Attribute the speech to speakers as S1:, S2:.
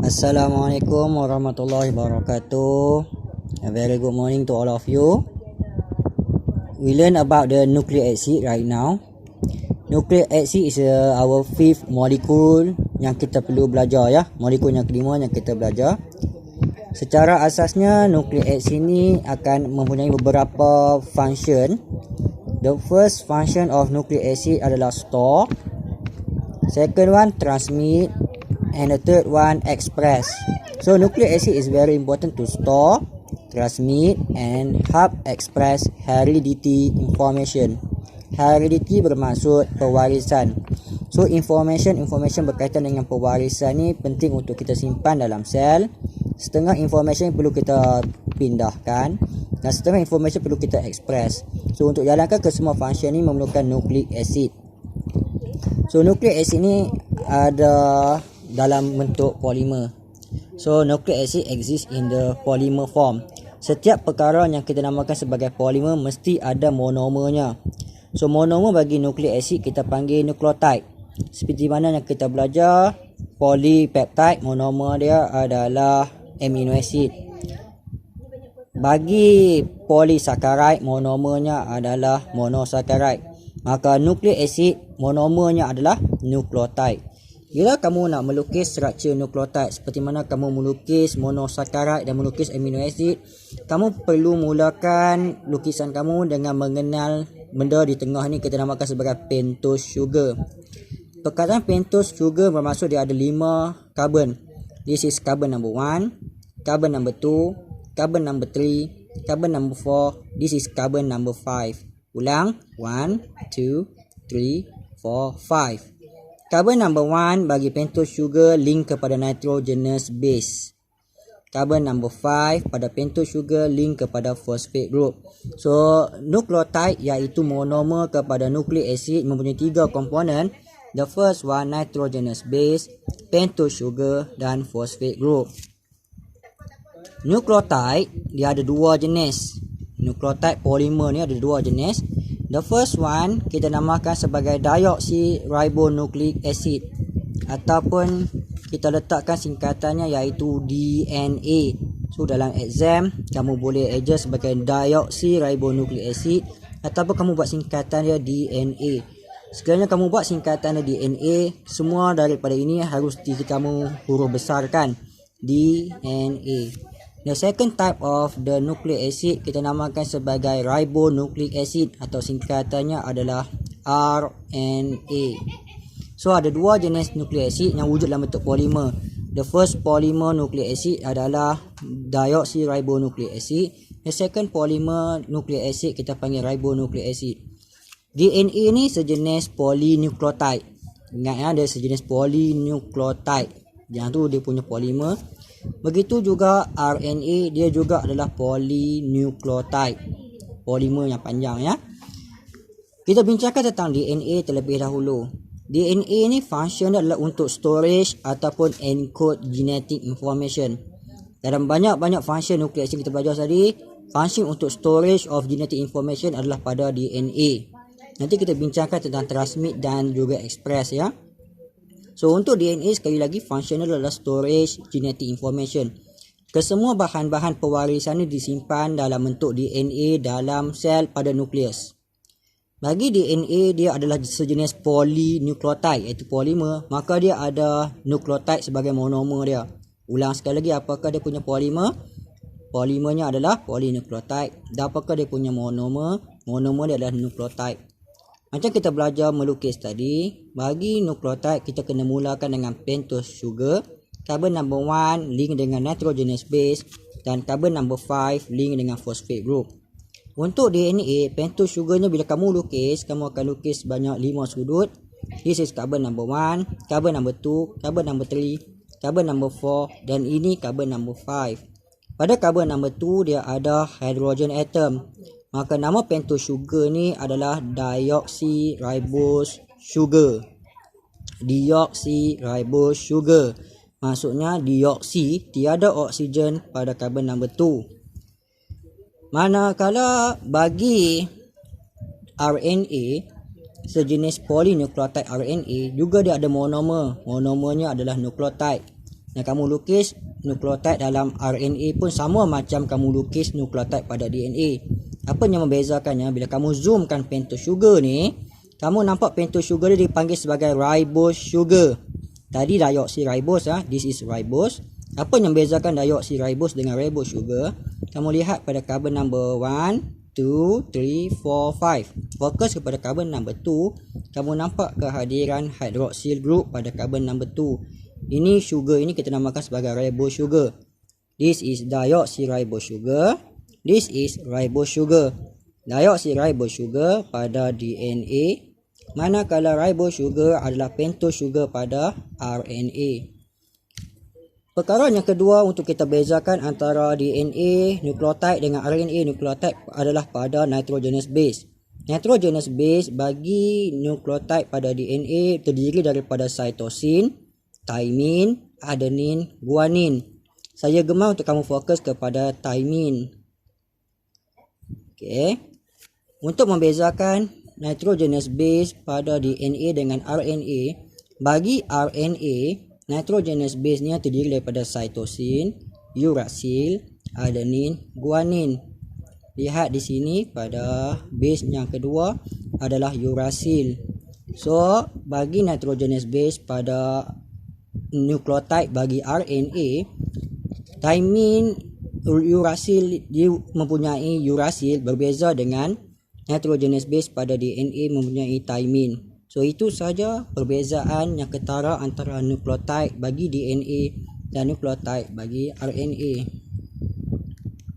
S1: Assalamualaikum warahmatullahi wabarakatuh. A very good morning to all of you. We learn about the nucleic acid right now. Nucleic acid is our fifth molecule yang kita perlu belajar ya. Molekul yang kelima yang kita belajar. Secara asasnya nucleic acid ini akan mempunyai beberapa function. The first function of nucleic acid adalah store. Second one transmit. And the third one express. So nucleic acid is very important to store, transmit and help express heredity information. Heredity bermaksud pewarisan. So information berkaitan dengan pewarisan ni penting untuk kita simpan dalam sel. Setengah information perlu kita pindahkan dan setengah information perlu kita express. So untuk jalankan ke semua function ni memerlukan nucleic acid. So nucleic acid ni ada dalam bentuk polimer. So nucleic acid exists in the polymer form. Setiap perkara yang kita namakan sebagai polimer mesti ada monomernya. So monomer bagi nucleic acid kita panggil nukleotide. Seperti mana yang kita belajar, polypeptide monomer dia adalah amino acid. Bagi polysaccharide monomernya adalah monosaccharide. Maka nucleic acid monomernya adalah nukleotide. Bila kamu nak melukis struktur nukleotide seperti mana kamu melukis monosaccharide dan melukis amino acid, kamu perlu mulakan lukisan kamu dengan mengenal benda di tengah ni kita namakan sebagai pentose sugar. Perkataan pentose sugar bermaksud dia ada 5 carbon. This is carbon number 1, carbon number 2, carbon number 3, carbon number 4. This is carbon number 5. Ulang, 1, 2, 3, 4, 5. Carbon number 1 bagi pentose sugar link kepada nitrogenous base. Carbon number 5 pada pentose sugar link kepada phosphate group. So nucleotide iaitu monomer kepada nucleic acid mempunyai 3 komponen. The first one nitrogenous base, pentose sugar dan phosphate group. Nucleotide dia ada 2 jenis. Nucleotide polymer ni ada 2 jenis. The first one kita namakan sebagai deoxyribonucleic acid ataupun kita letakkan singkatannya iaitu DNA. So dalam exam kamu boleh aja sebagai deoxyribonucleic acid ataupun kamu buat singkatan dia DNA. Sekiranya kamu buat singkatan dia DNA, semua daripada ini harus kamu huruf besarkan DNA. The second type of the nucleic acid kita namakan sebagai ribonucleic acid atau singkatannya adalah RNA. So ada 2 jenis nucleic acid yang wujud dalam bentuk polimer. The first polymer nucleic acid adalah deoxyribonucleic acid. The second polymer nucleic acid kita panggil ribonucleic acid. DNA ni sejenis polynucleotide. Ingat ya, dia sejenis polynucleotide. Yang tu dia punya polimer. Begitu juga RNA dia juga adalah polynucleotide. Polimer yang panjang ya. Kita bincangkan tentang DNA terlebih dahulu. DNA ni function dia adalah untuk storage ataupun encode genetic information. Dalam banyak-banyak function nucleic acid kita belajar tadi, function untuk storage of genetic information adalah pada DNA. Nanti kita bincangkan tentang transmit dan juga express ya. So untuk DNA sekali lagi functional adalah storage genetic information. Kesemua bahan-bahan pewarisan ini disimpan dalam bentuk DNA dalam sel pada nukleus. Bagi DNA dia adalah sejenis polynucleotide iaitu polimer, maka dia ada nukleotide sebagai monomer dia. Ulang sekali lagi, apakah dia punya polimer? Polimernya adalah polynucleotide. Dan apakah dia punya monomer? Monomer dia adalah nukleotide. Macam kita belajar melukis tadi, bagi nukleotide kita kena mulakan dengan pentose sugar, carbon number 1 link dengan nitrogenous base dan carbon number 5 link dengan phosphate group. Untuk DNA, pentose sugarnya bila kamu lukis, kamu akan lukis banyak 5 sudut. This is carbon number 1, carbon number 2, carbon number 3, carbon number 4 dan ini carbon number 5. Pada carbon number 2 dia ada hydrogen atom. Maka nama pentose sugar ni adalah deoxyribose sugar. Deoxyribose sugar. Maksudnya deoxy tiada oksigen pada carbon number 2. Manakala bagi RNA sejenis polynucleotide RNA juga dia ada monomer. Monomernya adalah nukleotide. Dan kamu lukis nukleotide dalam RNA pun sama macam kamu lukis nukleotide pada DNA. Apa yang membezakannya, bila kamu zoomkan pentose sugar ni, kamu nampak pentose sugar dia dipanggil sebagai ribose sugar. Tadi deoxyribose, this is ribose. Apa yang membezakan deoxyribose dengan ribose sugar? Kamu lihat pada carbon number 1, 2, 3, 4, 5. Fokus kepada carbon number 2, kamu nampak kehadiran hydroxyl group pada carbon number 2. Ini sugar ini kita namakan sebagai ribose sugar. This is deoxyribose sugar. This is ribose sugar. Deoxyribose sugar pada DNA, manakala ribose sugar adalah pentose sugar pada RNA. Perkara yang kedua untuk kita bezakan antara DNA nukleotide dengan RNA nukleotide adalah pada nitrogenous base. Nitrogenous base bagi nukleotide pada DNA terdiri daripada cytosine, thymine, adenin, guanin. Saya gemar untuk kamu fokus kepada thymine. Okey. Untuk membezakan nitrogenous base pada DNA dengan RNA, bagi RNA nitrogenous base ni terdiri daripada cytosine, uracil, adenin, guanin. Lihat di sini pada base yang kedua adalah uracil. So, bagi nitrogenous base pada nukleotide bagi RNA, thymine, uracil dia mempunyai uracil berbeza dengan nitrogenous base pada DNA mempunyai thymine. So itu saja perbezaan yang ketara antara nukleotide bagi DNA dan nukleotide bagi RNA.